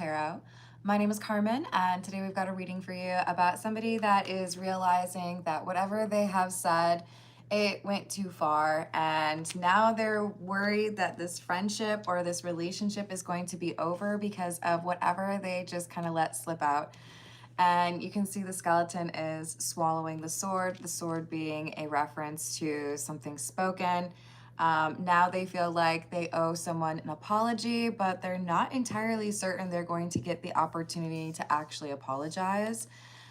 Tarot. My name is Carmen, and today we've got a reading for you about somebody that is realizing that whatever they have said, it went too far, and now they're worried that this friendship or this relationship is going to be over because of whatever they just kind of let slip out. And you can see the skeleton is swallowing the sword being a reference to something spoken. Now they feel like they owe someone an apology, but they're not entirely certain they're going to get the opportunity to actually apologize.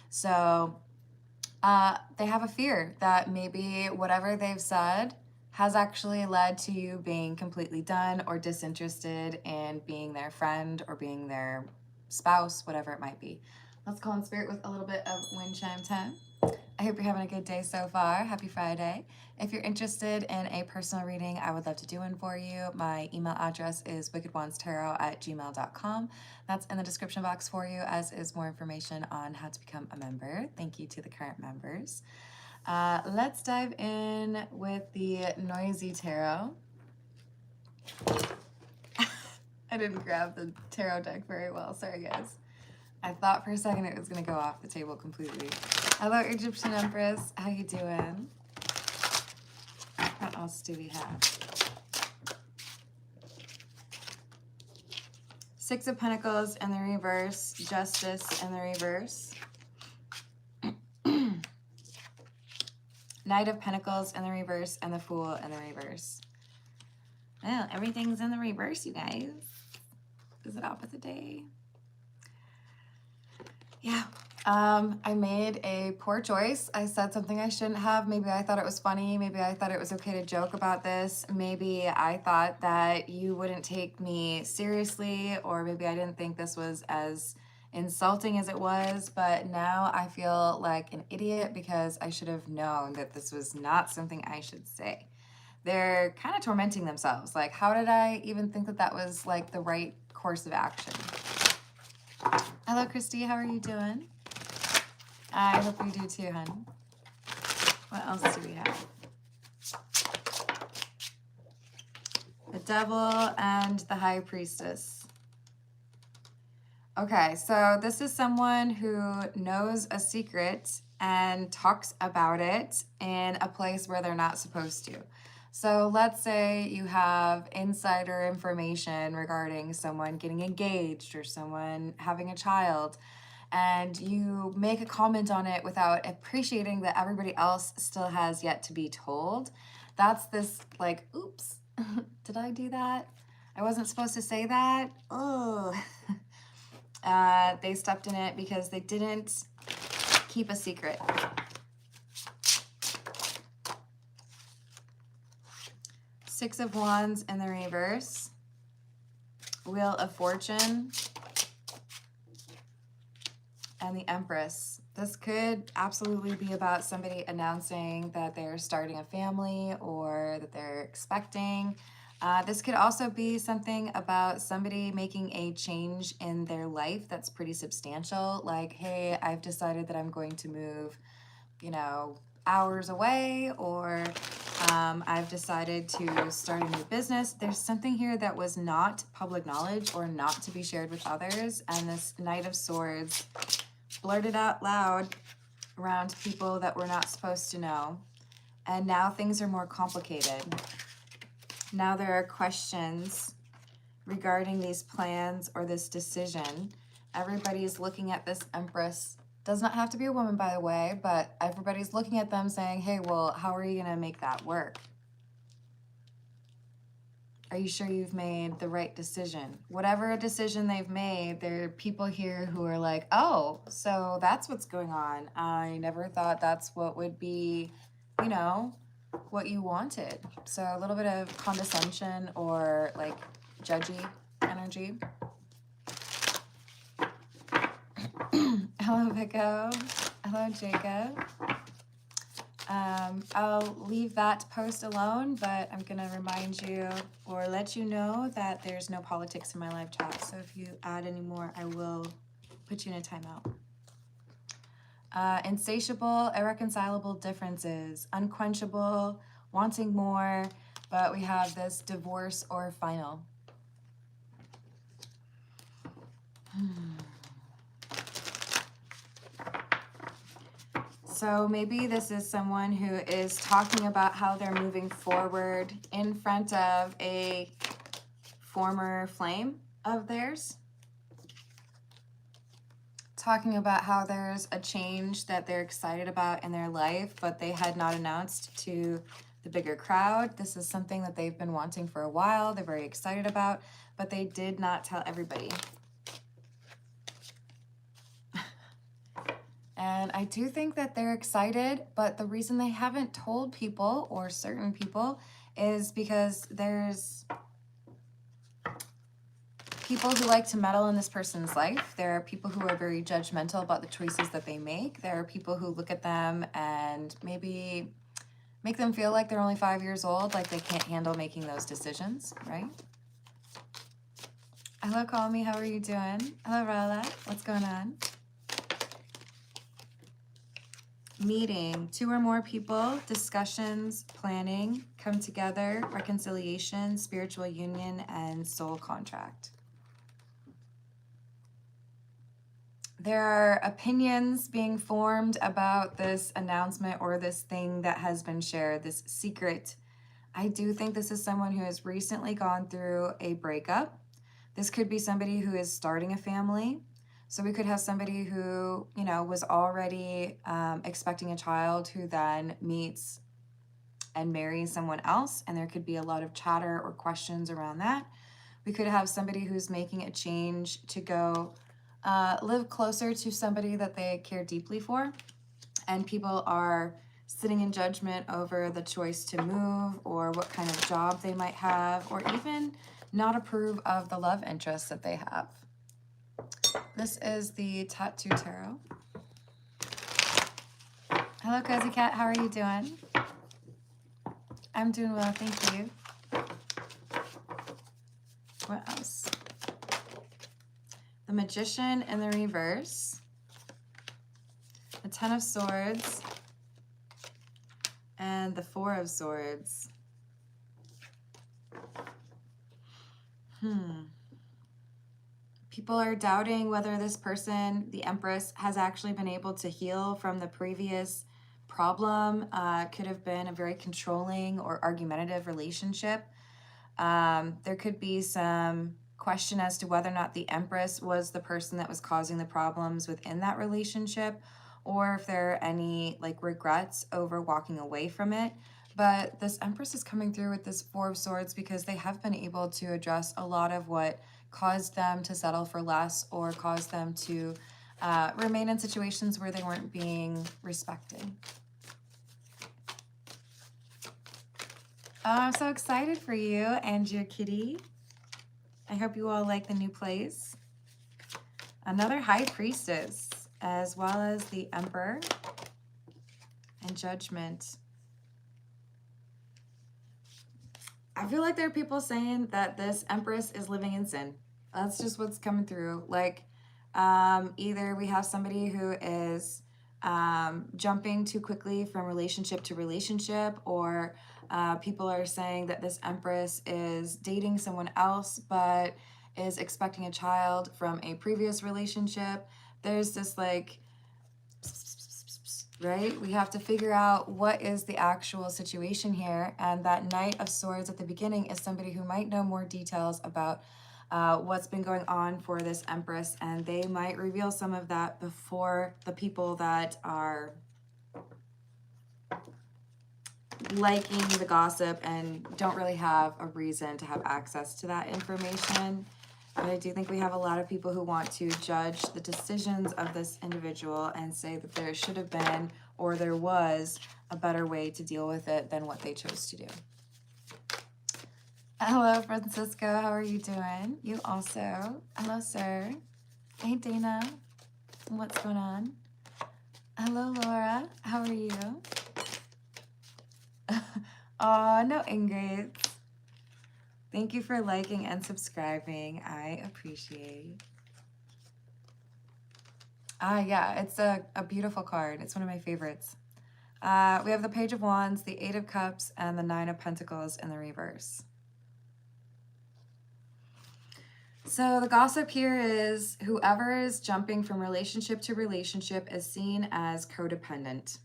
So they have a fear that maybe whatever they've said has actually led to you being completely done or disinterested in being their friend or being their spouse, whatever it might be. Let's call in spirit with a little bit of wind chime time. I hope you're having a good day so far. Happy Friday. If you're interested in a personal reading, I would love to do one for you. My email address is wickedwandstarot@gmail.com. That's in the description box for you, as is more information on how to become a member. Thank you to the current members. Let's dive in with the noisy tarot. I didn't grab the tarot deck very well. Sorry, guys. I thought for a second it was going to go off the table completely. Hello, Egyptian Empress. How you doing? What else do we have? Six of Pentacles in the reverse. Justice in the reverse. Knight of Pentacles in the reverse. And the Fool in the reverse. Well, everything's in the reverse, you guys. Is it opposite day? Yeah, I made a poor choice. I said something I shouldn't have. Maybe I thought it was funny. Maybe I thought it was okay to joke about this. Maybe I thought that you wouldn't take me seriously, or maybe I didn't think this was as insulting as it was, but now I feel like an idiot because I should have known that this was not something I should say. They're kind of tormenting themselves. Like, how did I even think that that was like the right course of action? Hello, Christy. How are you doing? I hope you do too, hon. What else do we have? The Devil and the High Priestess. Okay, so this is someone who knows a secret and talks about it in a place where they're not supposed to. So let's say you have insider information regarding someone getting engaged or someone having a child, and you make a comment on it without appreciating that everybody else still has yet to be told. That's this like, oops, did I do that? I wasn't supposed to say that. Oh, they stepped in it because they didn't keep a secret. Six of Wands in the reverse. Wheel of Fortune. And the Empress. This could absolutely be about somebody announcing that they're starting a family or that they're expecting. This could also be something about somebody making a change in their life that's pretty substantial. Like, hey, I've decided that I'm going to move, you know, hours away, or I've decided to start a new business. There's something here that was not public knowledge or not to be shared with others, and this Knight of Swords blurted out loud around people that we're not supposed to know, and now things are more complicated. Now there are questions regarding these plans or this decision. Everybody's looking at this Empress. Does not have to be a woman, by the way, but everybody's looking at them saying, hey, well, how are you going to make that work? Are you sure you've made the right decision? Whatever decision they've made, there are people here who are like, oh, so that's what's going on. I never thought that's what would be, you know, what you wanted. So a little bit of condescension or like judgy energy. Hello, Vico. Hello, Jacob. I'll leave that post alone, but I'm going to remind you or let you know that there's no politics in my live chat. So if you add any more, I will put you in a timeout. Insatiable, irreconcilable differences, unquenchable, wanting more, but we have this divorce or final. So maybe this is someone who is talking about how they're moving forward in front of a former flame of theirs. Talking about how there's a change that they're excited about in their life, but they had not announced to the bigger crowd. This is something that they've been wanting for a while. They're very excited about, but they did not tell everybody. And I do think that they're excited, but the reason they haven't told people or certain people is because there's people who like to meddle in this person's life. There are people who are very judgmental about the choices that they make. There are people who look at them and maybe make them feel like they're only 5 years old, like they can't handle making those decisions, right? Hello, Call Me. How are you doing? Hello, Rolla. What's going on? Meeting, 2 or more people, discussions, planning, come together, reconciliation, spiritual union, and soul contract. There are opinions being formed about this announcement or this thing that has been shared, this secret. I do think this is someone who has recently gone through a breakup. This could be somebody who is starting a family. So we could have somebody who, you know, was already expecting a child who then meets and marries someone else. And there could be a lot of chatter or questions around that. We could have somebody who's making a change to go live closer to somebody that they care deeply for. And people are sitting in judgment over the choice to move or what kind of job they might have, or even not approve of the love interest that they have. This is the Tattoo Tarot. Hello, Cozy Cat. How are you doing? I'm doing well, thank you. What else? The Magician in the reverse. The Ten of Swords. And the Four of Swords. People are doubting whether this person, the Empress, has actually been able to heal from the previous problem. Could have been a very controlling or argumentative relationship. There could be some question as to whether or not the Empress was the person that was causing the problems within that relationship, or if there are any like regrets over walking away from it. But this Empress is coming through with this Four of Swords because they have been able to address a lot of what caused them to settle for less or caused them to remain in situations where they weren't being respected. Oh, I'm so excited for you and your kitty. I hope you all like the new place. Another High Priestess, as well as the Emperor and Judgment. I feel like there are people saying that this Empress is living in sin. That's just what's coming through. Like, either we have somebody who is jumping too quickly from relationship to relationship, or people are saying that this Empress is dating someone else but is expecting a child from a previous relationship. There's this like, right? We have to figure out what is the actual situation here. And that Knight of Swords at the beginning is somebody who might know more details about what's been going on for this Empress, and they might reveal some of that before the people that are liking the gossip and don't really have a reason to have access to that information. But I do think we have a lot of people who want to judge the decisions of this individual and say that there should have been, or there was, a better way to deal with it than what they chose to do. Hello, Francisco. How are you doing? You also. Hello, sir. Hey, Dana. What's going on? Hello, Laura. How are you? Oh, no ingrates. Thank you for liking and subscribing. I appreciate. Yeah, it's a beautiful card. It's one of my favorites. We have the Page of Wands, the Eight of Cups, and the Nine of Pentacles in the reverse. So the gossip here is whoever is jumping from relationship to relationship is seen as codependent.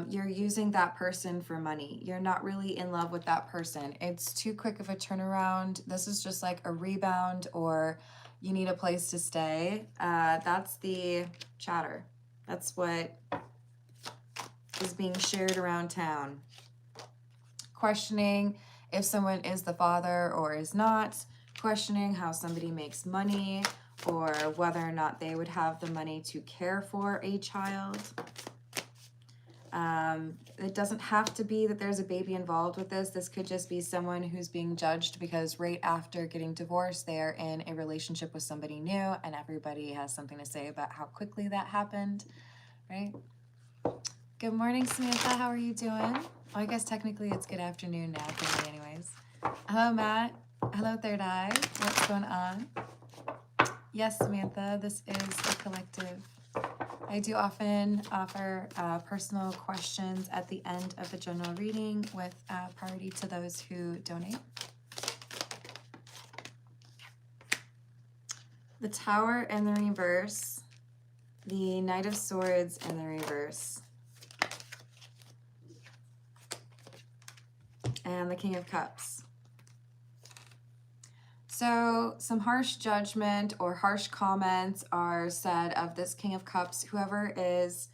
You're using that person for money. You're not really in love with that person. It's too quick of a turnaround. This is just like a rebound, or you need a place to stay. That's the chatter. That's what is being shared around town. Questioning if someone is the father or is not. Questioning how somebody makes money, or whether or not they would have the money to care for a child. It doesn't have to be that there's a baby involved with this. This could just be someone who's being judged because right after getting divorced, they are in a relationship with somebody new, and everybody has something to say about how quickly that happened, right? Good morning, Samantha. How are you doing? Well, I guess technically it's good afternoon now for me anyways. Hello, Matt. Hello, Third Eye. What's going on? Yes, Samantha, this is a collective. I do often offer personal questions at the end of the general reading with priority to those who donate. The Tower in the reverse, the Knight of Swords in the reverse, and the King of Cups. So some harsh judgment or harsh comments are said of this King of Cups. Whoever is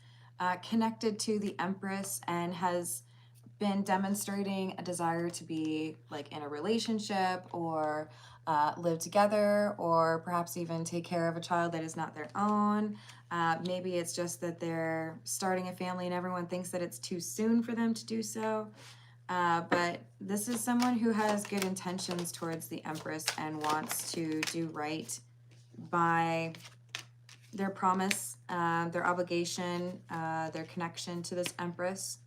connected to the Empress and has been demonstrating a desire to be like in a relationship or live together, or perhaps even take care of a child that is not their own. Maybe it's just that they're starting a family and everyone thinks that it's too soon for them to do so. But this is someone who has good intentions towards the Empress and wants to do right by their promise, their obligation, their connection to this Empress.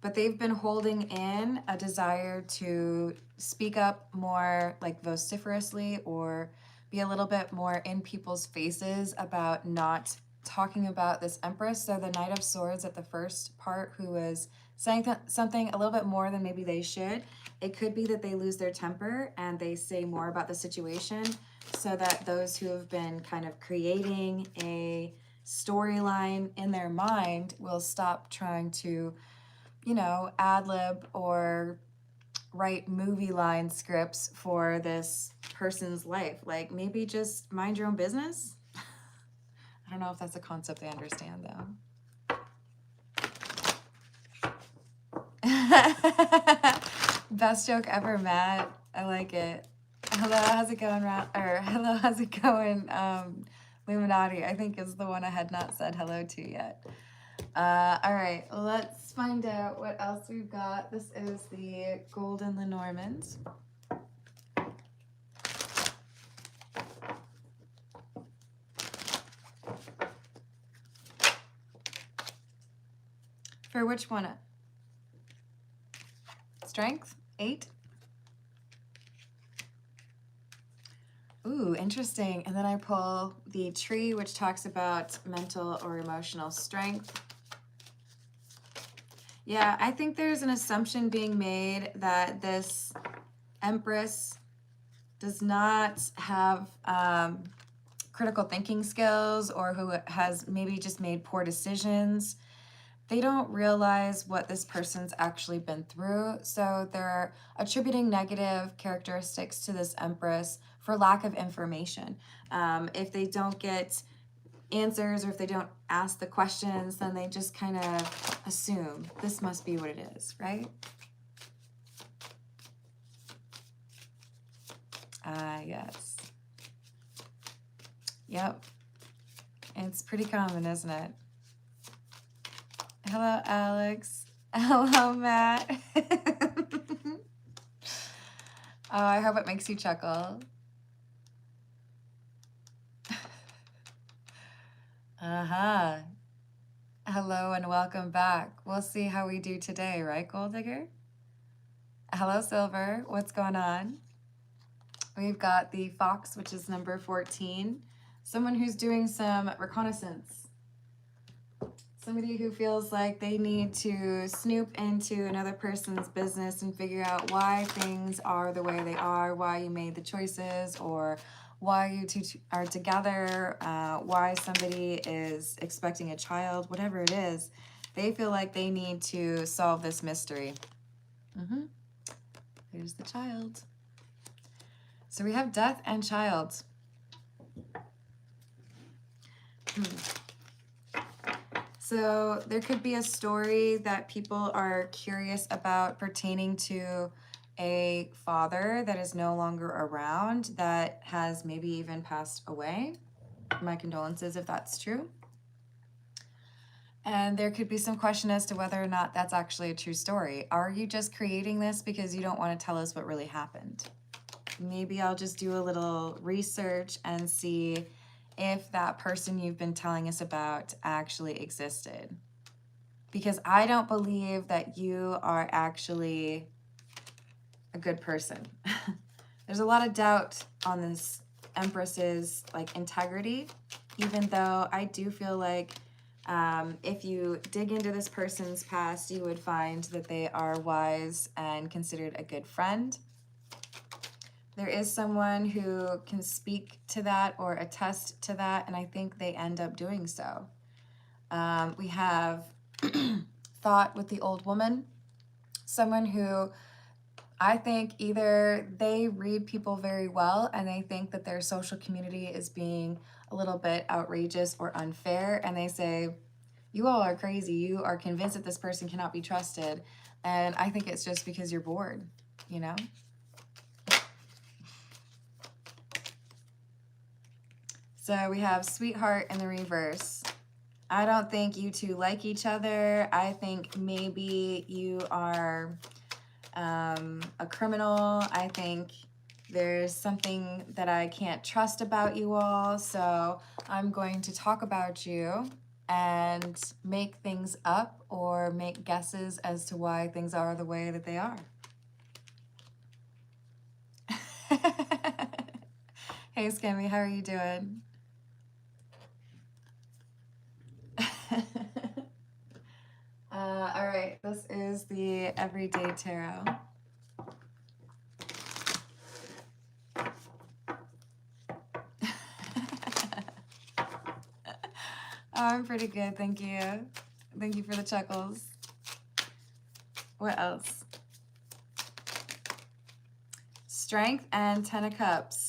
But they've been holding in a desire to speak up more like vociferously, or be a little bit more in people's faces about not talking about this Empress. So the Knight of Swords at the first part, who is saying something a little bit more than maybe they should. It could be that they lose their temper and they say more about the situation, so that those who have been kind of creating a storyline in their mind will stop trying to, you know, ad-lib or write movie line scripts for this person's life. Like, maybe just mind your own business. I don't know if that's a concept they understand, though. Best joke ever, Matt. I like it. Hello, how's it going, hello, how's it going, Illuminati, I think is the one I had not said hello to yet. All right, let's find out what else we've got. This is the Golden Lenormand. For which one? Strength, 8. Ooh, interesting. And then I pull the Tree, which talks about mental or emotional strength. Yeah, I think there's an assumption being made that this Empress does not have critical thinking skills, or who has maybe just made poor decisions. They don't realize what this person's actually been through, so they're attributing negative characteristics to this Empress for lack of information. If they don't get answers, or if they don't ask the questions, then they just kind of assume this must be what it is, right? Yes. Yep. It's pretty common, isn't it? Hello, Alex. Hello, Matt. Oh, I hope it makes you chuckle. Uh-huh. Hello and welcome back. We'll see how we do today, right, Gold Digger? Hello, Silver. What's going on? We've got the Fox, which is number 14. Someone who's doing some reconnaissance. Somebody who feels like they need to snoop into another person's business and figure out why things are the way they are, why you made the choices, or why you two are together, why somebody is expecting a child, whatever it is. They feel like they need to solve this mystery. There's the child. So we have death and child. So there could be a story that people are curious about pertaining to a father that is no longer around, that has maybe even passed away. My condolences if that's true. And there could be some question as to whether or not that's actually a true story. Are you just creating this because you don't want to tell us what really happened? Maybe I'll just do a little research and see if that person you've been telling us about actually existed. Because I don't believe that you are actually a good person. There's a lot of doubt on this Empress's like integrity, even though I do feel like if you dig into this person's past, you would find that they are wise and considered a good friend. There is someone who can speak to that or attest to that, and I think they end up doing so. We have thought with the old woman, someone who I think either they read people very well and they think that their social community is being a little bit outrageous or unfair, and they say, you all are crazy, you are convinced that this person cannot be trusted, and I think it's just because you're bored, you know? So we have sweetheart in the reverse. I don't think you two like each other. I think maybe you are a criminal. I think there's something that I can't trust about you all. So I'm going to talk about you and make things up or make guesses as to why things are the way that they are. Hey, Skimmy, how are you doing? All right, this is the Everyday Tarot. I'm pretty good, thank you. Thank you for the chuckles. What else? Strength and Ten of Cups.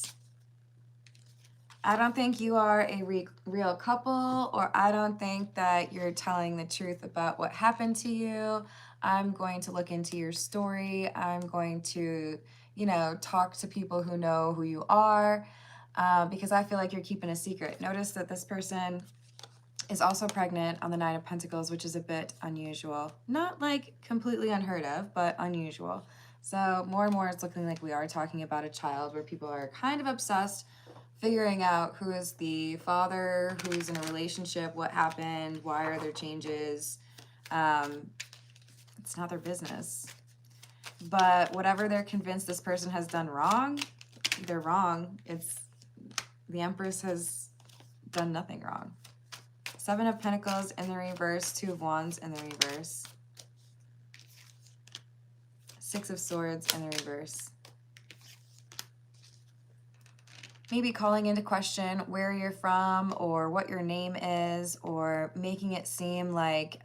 I don't think you are a real couple, or I don't think that you're telling the truth about what happened to you. I'm going to look into your story. I'm going to, you know, talk to people who know who you are, because I feel like you're keeping a secret. Notice that this person is also pregnant on the Nine of Pentacles, which is a bit unusual. Not like completely unheard of, but unusual. So more and more it's looking like we are talking about a child where people are kind of obsessed figuring out who is the father, who's in a relationship, what happened, why are there changes. It's not their business. But whatever they're convinced this person has done wrong, they're wrong. The Empress has done nothing wrong. Seven of Pentacles in the reverse, Two of Wands in the reverse. Six of Swords in the reverse. Maybe calling into question where you're from or what your name is, or making it seem like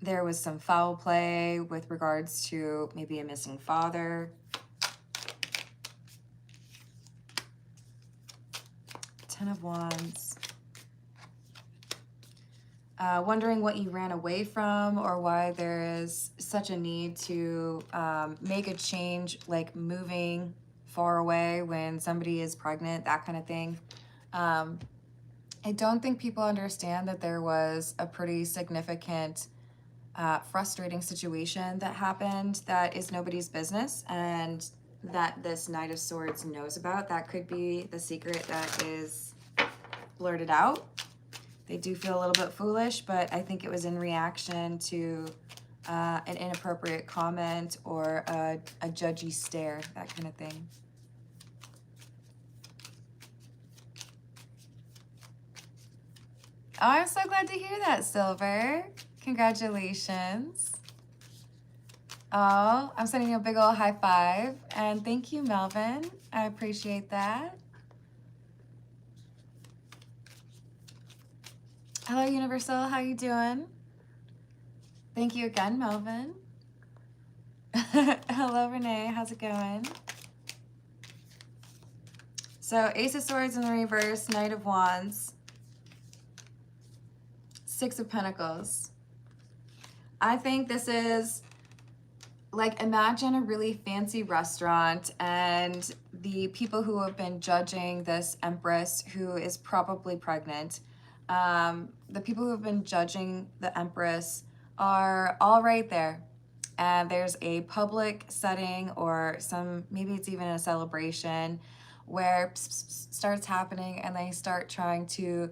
there was some foul play with regards to maybe a missing father. Ten of Wands. Wondering what you ran away from or why there is such a need to make a change, like moving far away when somebody is pregnant, that kind of thing. I don't think people understand that there was a pretty significant frustrating situation that happened that is nobody's business, and that this Knight of Swords knows about. That could be the secret that is blurted out. They do feel a little bit foolish, but I think it was in reaction to an inappropriate comment or a judgy stare, that kind of thing. Oh, I'm so glad to hear that, Silver. Congratulations. Oh, I'm sending you a big old high five. And thank you, Melvin. I appreciate that. Hello, Universal. How you doing? Thank you again, Melvin. Hello, Renee. How's it going? So, Ace of Swords in the reverse, Knight of Wands, Six of Pentacles. I think this is like, imagine a really fancy restaurant and the people who have been judging this Empress, who is probably pregnant, the people who have been judging the Empress are all right there. And there's a public setting or maybe it's even a celebration where starts happening and they start trying to,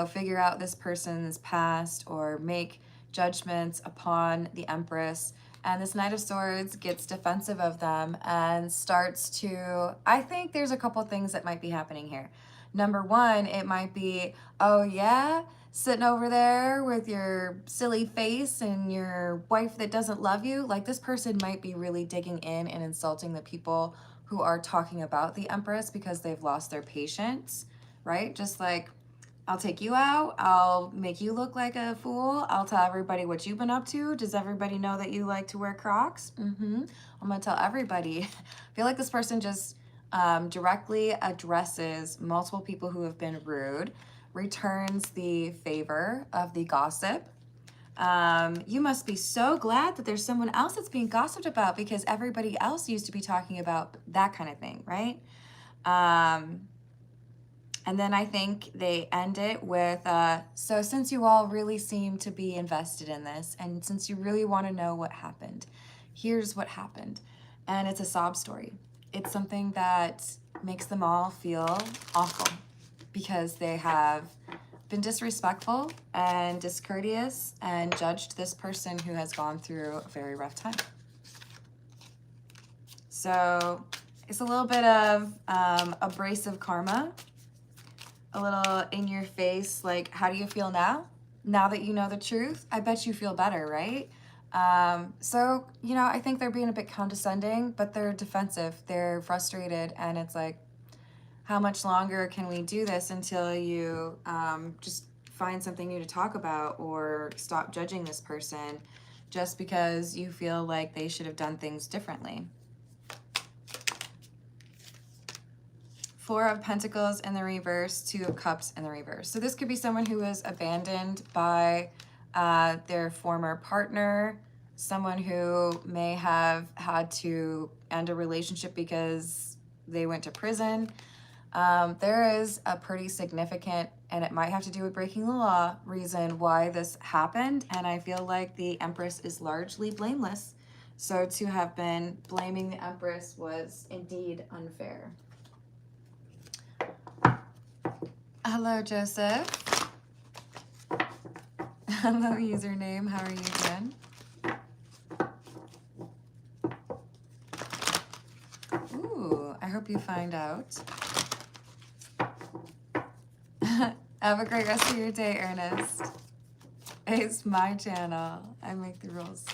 figure out this person's past or make judgments upon the Empress. And this Knight of Swords gets defensive of them and starts to, I think there's a couple things that might be happening here. Number one, it might be, oh yeah, sitting over there with your silly face and your wife that doesn't love you. Like, this person might be really digging in and insulting the people who are talking about the Empress because they've lost their patience, right? Just like, I'll take you out. I'll make you look like a fool. I'll tell everybody what you've been up to. Does everybody know that you like to wear Crocs? I'm going to tell everybody. I feel like this person just directly addresses multiple people who have been rude, returns the favor of the gossip. You must be so glad that there's someone else that's being gossiped about because everybody else used to be talking about that kind of thing, right? And then I think they end it with, so since you all really seem to be invested in this, and since you really want to know what happened, here's what happened. And it's a sob story. It's something that makes them all feel awful because they have been disrespectful and discourteous and judged this person who has gone through a very rough time. So it's a little bit of abrasive karma. A little in your face, like, how do you feel now? Now that you know the truth, I bet you feel better, right? So, I think they're being a bit condescending, but they're defensive. They're frustrated, and it's like, how much longer can we do this until you just find something new to talk about or stop judging this person just because you feel like they should have done things differently? Four of Pentacles in the reverse, Two of Cups in the reverse. So this could be someone who was abandoned by their former partner, someone who may have had to end a relationship because they went to prison. There is a pretty significant, and it might have to do with breaking the law, reason why this happened. And I feel like the Empress is largely blameless. So to have been blaming the Empress was indeed unfair. Hello, Joseph. Hello, username. How are you doing? Ooh, I hope you find out. Have a great rest of your day, Ernest. It's my channel. I make the rules.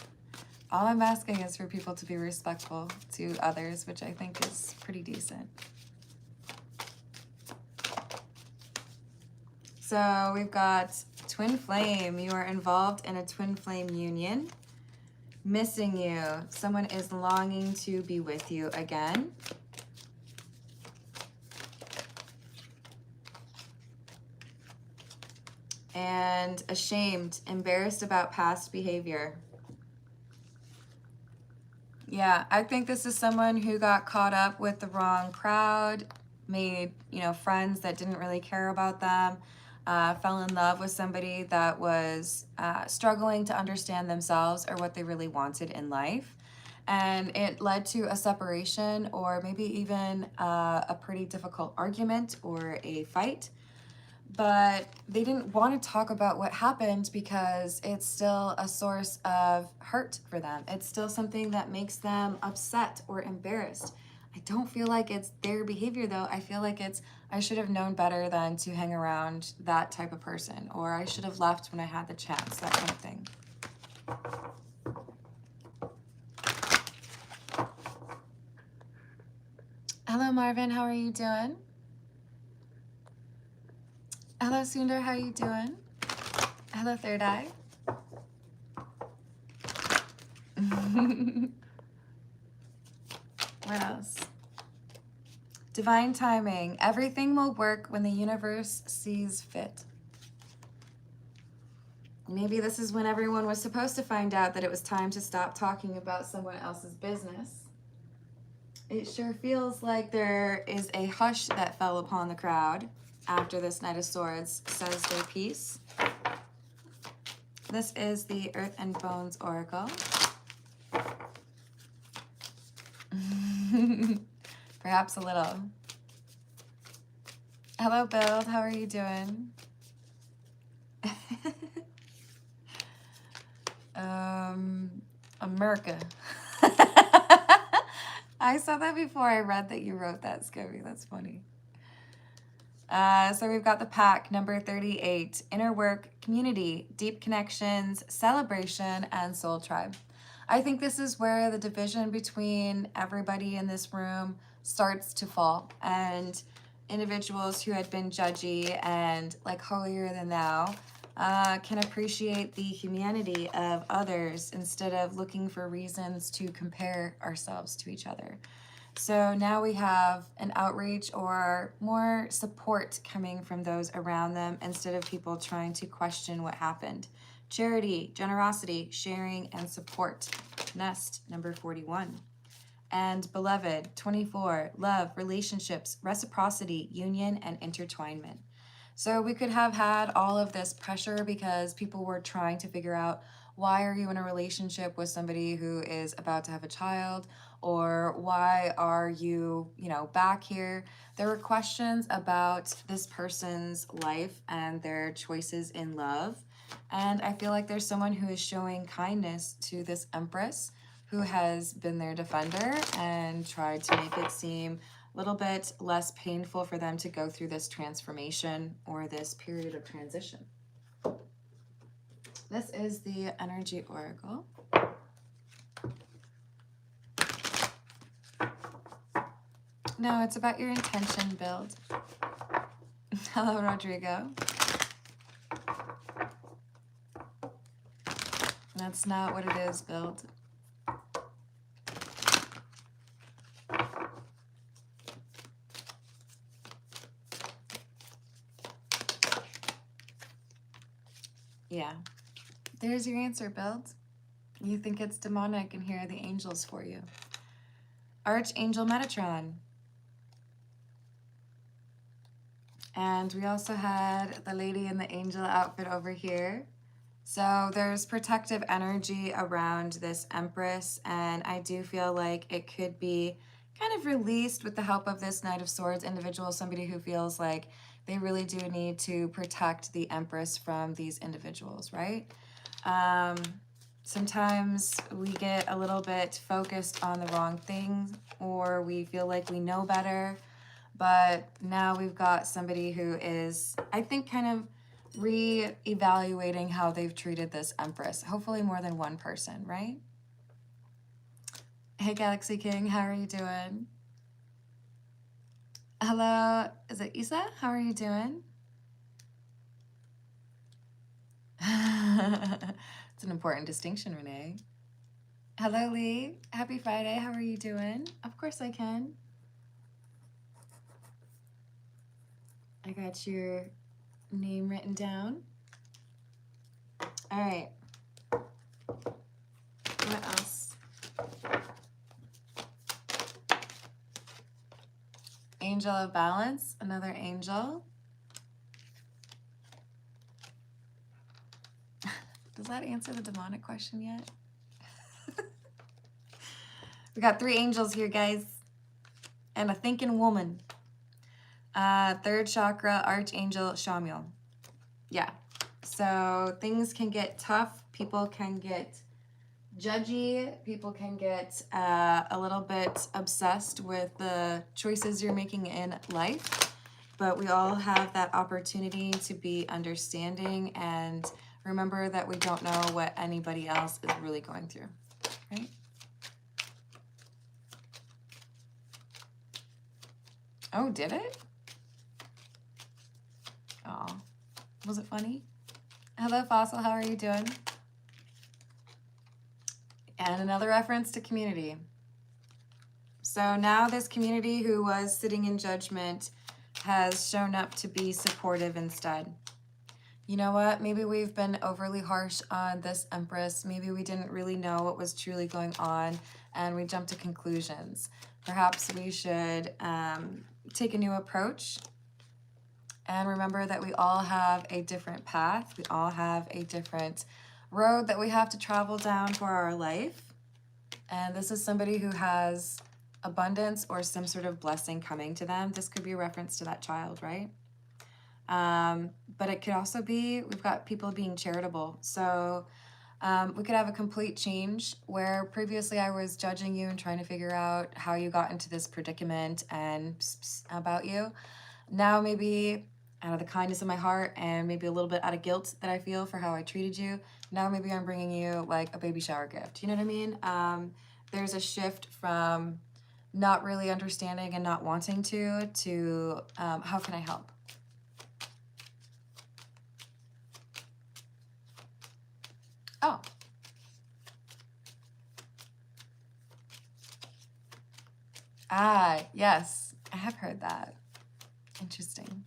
All I'm asking is for people to be respectful to others, which I think is pretty decent. So we've got twin flame. You are involved in a twin flame union. Missing you. Someone is longing to be with you again. And ashamed, embarrassed about past behavior. Yeah, I think this is someone who got caught up with the wrong crowd, made, friends that didn't really care about them, fell in love with somebody that was struggling to understand themselves or what they really wanted in life. And it led to a separation or maybe even a pretty difficult argument or a fight. But they didn't want to talk about what happened because it's still a source of hurt for them. It's still something that makes them upset or embarrassed. I don't feel like it's their behavior though. I feel like it's, I should have known better than to hang around that type of person, or I should have left when I had the chance, that kind of thing. Hello, Marvin. How are you doing? Hello, Sundar. How are you doing? Hello, Third Eye. What else? Divine timing. Everything will work when the universe sees fit. Maybe this is when everyone was supposed to find out that it was time to stop talking about someone else's business. It sure feels like there is a hush that fell upon the crowd after this Knight of Swords says their piece. This is the Earth and Bones Oracle. Perhaps a little. Hello, Build. How are you doing? America. I saw that before I read that you wrote that, Scobie. That's funny. So we've got the pack, number 38. Inner work, community, deep connections, celebration, and soul tribe. I think this is where the division between everybody in this room starts to fall. And individuals who had been judgy and like holier than thou can appreciate the humanity of others instead of looking for reasons to compare ourselves to each other. So now we have an outreach or more support coming from those around them instead of people trying to question what happened. Charity, generosity, sharing, and support. Nest, number 41. And beloved, 24. Love, relationships, reciprocity, union, and intertwinement. So we could have had all of this pressure because people were trying to figure out, why are you in a relationship with somebody who is about to have a child? Or why are you, back here? There were questions about this person's life and their choices in love. And I feel like there's someone who is showing kindness to this Empress who has been their defender and tried to make it seem a little bit less painful for them to go through this transformation or this period of transition. This is the Energy Oracle. No, it's about your intention, Build. Hello, Rodrigo. That's not what it is, Build. Yeah. There's your answer, Build. You think it's demonic, and here are the angels for you. Archangel Metatron. And we also had the lady in the angel outfit over here. So there's protective energy around this Empress, and I do feel like it could be kind of released with the help of this Knight of Swords individual, somebody who feels like they really do need to protect the Empress from these individuals, right? Sometimes we get a little bit focused on the wrong thing, or we feel like we know better. But now we've got somebody who is, I think, kind of re-evaluating how they've treated this Empress. Hopefully more than one person, right? Hey, Galaxy King, how are you doing? Hello, is it Isa? How are you doing? It's an important distinction, Renee. Hello, Lee. Happy Friday. How are you doing? Of course I can. I got your name written down. All right. What else? Angel of Balance, another angel. Does that answer the demonic question yet? We got 3 angels here, guys, and a thinking woman. Third chakra, Archangel Shamiel. Yeah, so things can get tough. People can get judgy. People can get a little bit obsessed with the choices you're making in life, but we all have that opportunity to be understanding and remember that we don't know what anybody else is really going through, right? Oh, did it? Oh, was it funny? Hello, Fossil, how are you doing? And another reference to community. So now this community who was sitting in judgment has shown up to be supportive instead. You know what? Maybe we've been overly harsh on this Empress. Maybe we didn't really know what was truly going on and we jumped to conclusions. Perhaps we should take a new approach and remember that we all have a different path. We all have a different road that we have to travel down for our life. And this is somebody who has abundance or some sort of blessing coming to them. This could be a reference to that child, right? But it could also be, we've got people being charitable. So we could have a complete change where previously I was judging you and trying to figure out how you got into this predicament and about you. Now maybe out of the kindness of my heart and maybe a little bit out of guilt that I feel for how I treated you, now maybe I'm bringing you like a baby shower gift. You know what I mean? There's a shift from not really understanding and not wanting to how can I help? Oh. Ah, yes. I have heard that. Interesting.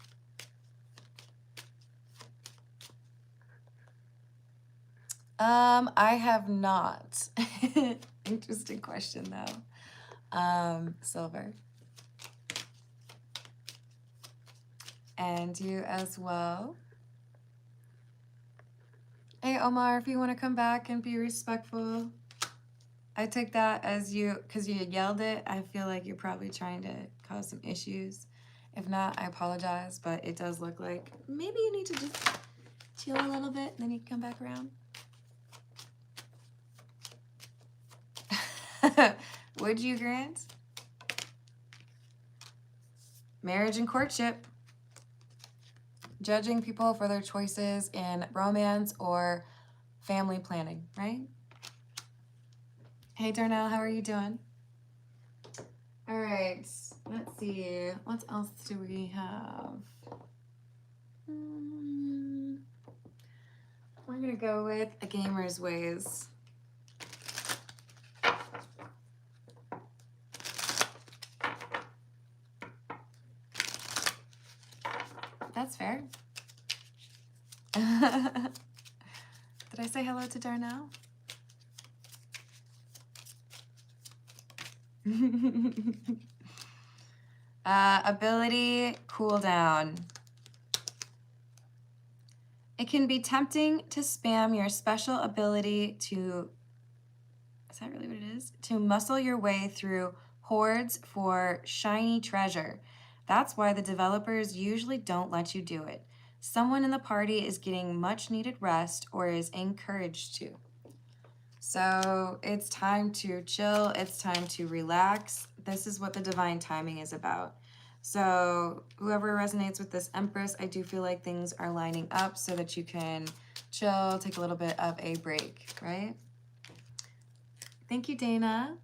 I have not. Interesting question though. Silver. And you as well. Hey Omar, if you want to come back and be respectful, I take that as you, because you yelled it, I feel like you're probably trying to cause some issues. If not, I apologize, but it does look like maybe you need to just chill a little bit and then you can come back around. Would you, Grant? Marriage and courtship. Judging people for their choices in romance or family planning, right? Hey, Darnell, how are you doing? All right, let's see. What else do we have? We're going to go with A Gamer's Ways. That's fair. Did I say hello to Darnell? Ability cooldown. It can be tempting to spam your special ability to, is that really what it is? To muscle your way through hordes for shiny treasure. That's why the developers usually don't let you do it. Someone in the party is getting much needed rest or is encouraged to. So it's time to chill. It's time to relax. This is what the divine timing is about. So whoever resonates with this Empress, I do feel like things are lining up so that you can chill, take a little bit of a break, right? Thank you, Dana.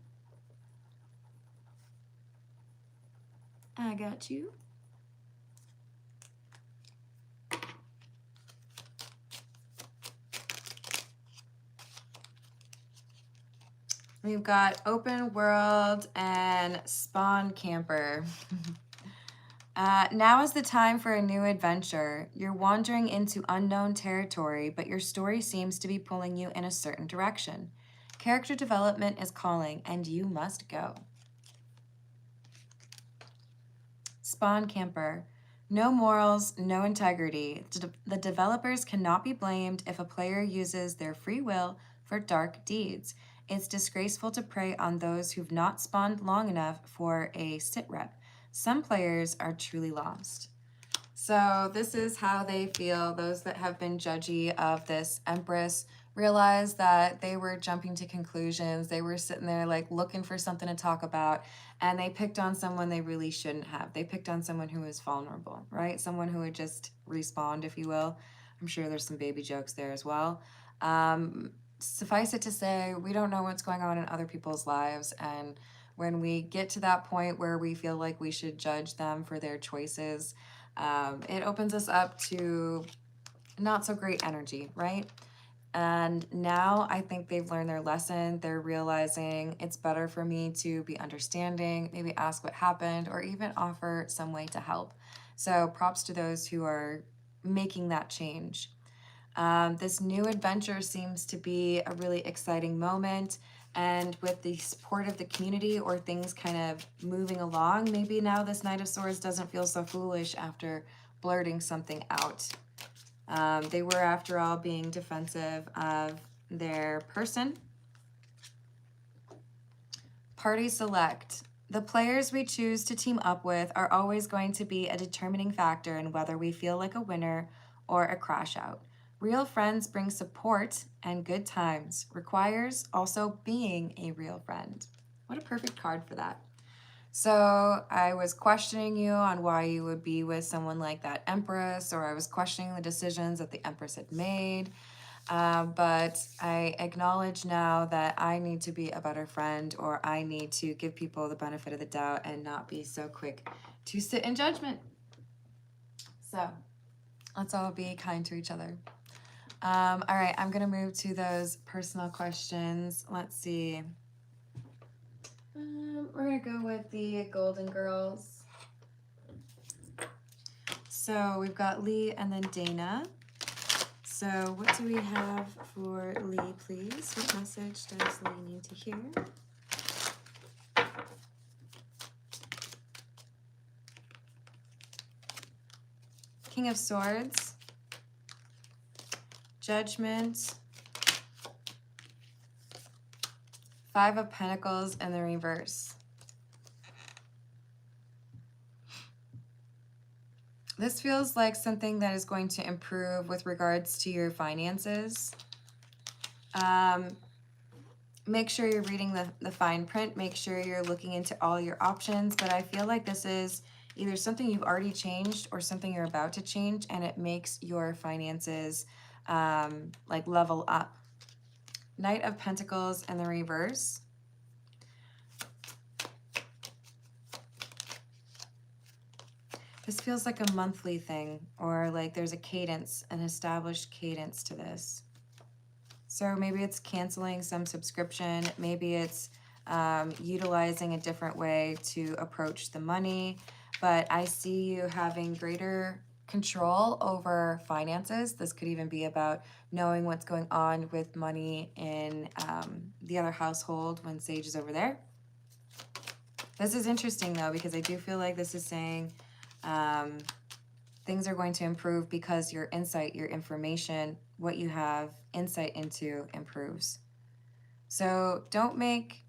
I got you. We've got Open World and Spawn Camper. Now is the time for a new adventure. You're wandering into unknown territory, but your story seems to be pulling you in a certain direction. Character development is calling, and you must go. Spawn Camper. No morals, no integrity. The developers cannot be blamed if a player uses their free will for dark deeds. It's disgraceful to prey on those who've not spawned long enough for a sit rep. Some players are truly lost. So this is how they feel, those that have been judgy of this Empress, realized that they were jumping to conclusions. They were sitting there like looking for something to talk about, and they picked on someone they really shouldn't have. They picked on someone who was vulnerable, right? Someone who would just respond, if you will. I'm sure there's some baby jokes there as well. Suffice it to say, we don't know what's going on in other people's lives, and when we get to that point where we feel like we should judge them for their choices, it opens us up to not so great energy, right? And now I think they've learned their lesson. They're realizing it's better for me to be understanding, maybe ask what happened, or even offer some way to help. So props to those who are making that change. This new adventure seems to be a really exciting moment. And with the support of the community or things kind of moving along, maybe now this Knight of Swords doesn't feel so foolish after blurting something out. They were, after all, being defensive of their person. Party select. The players we choose to team up with are always going to be a determining factor in whether we feel like a winner or a crash out. Real friends bring support and good times. Requires also being a real friend. What a perfect card for that. So I was questioning you on why you would be with someone like that Empress, or I was questioning the decisions that the Empress had made. But I acknowledge now that I need to be a better friend, or I need to give people the benefit of the doubt and not be so quick to sit in judgment. So let's all be kind to each other. All right, I'm going to move to those personal questions. Let's see. We're going to go with the Golden Girls. So we've got Lee and then Dana. So what do we have for Lee, please? What message does Lee need to hear? King of Swords. Judgment. Five of Pentacles in the reverse. This feels like something that is going to improve with regards to your finances. Make sure you're reading the fine print. Make sure you're looking into all your options. But I feel like this is either something you've already changed or something you're about to change, and it makes your finances like level up. Knight of Pentacles in the reverse. This feels like a monthly thing, or like there's a cadence, an established cadence to this. So maybe it's canceling some subscription. Maybe it's utilizing a different way to approach the money. But I see you having greater control over finances. This could even be about knowing what's going on with money in the other household when Sage is over there. This is interesting though, because I do feel like this is saying things are going to improve because your insight, your information, what you have insight into improves. So don't make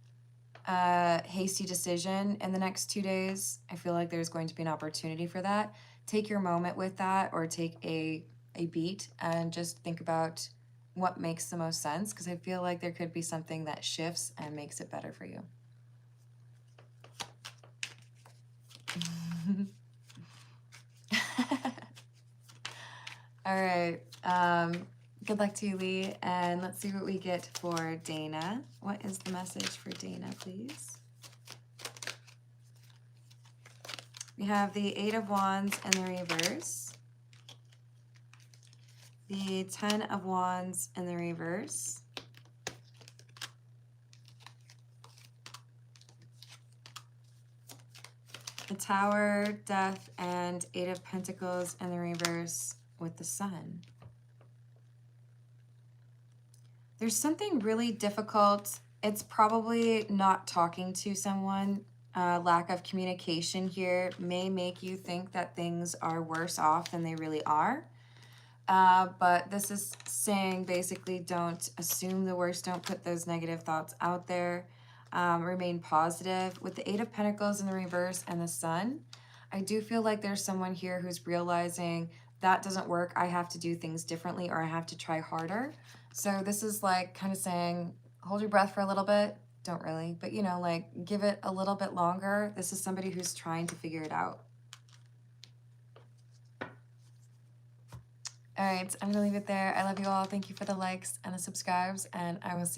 a hasty decision in the next 2 days. I feel like there's going to be an opportunity for that. Take your moment with that, or take a beat and just think about what makes the most sense, because I feel like there could be something that shifts and makes it better for you. All right. Good luck to you, Lee. And let's see what we get for Dana. What is the message for Dana, please? We have the Eight of Wands in the reverse. The 10 of Wands in the reverse. The Tower, Death, and Eight of Pentacles in the reverse with the Sun. There's something really difficult. It's probably not talking to someone. Lack of communication here may make you think that things are worse off than they really are. But this is saying basically don't assume the worst. Don't put those negative thoughts out there. Remain positive. With the Eight of Pentacles in the reverse and the Sun, I do feel like there's someone here who's realizing that doesn't work. I have to do things differently, or I have to try harder. So this is like kind of saying, hold your breath for a little bit. Don't really, but you know, like give it a little bit longer. This is somebody who's trying to figure it out. All right, I'm gonna leave it there. I love you all. Thank you for the likes and the subscribes, and I will see you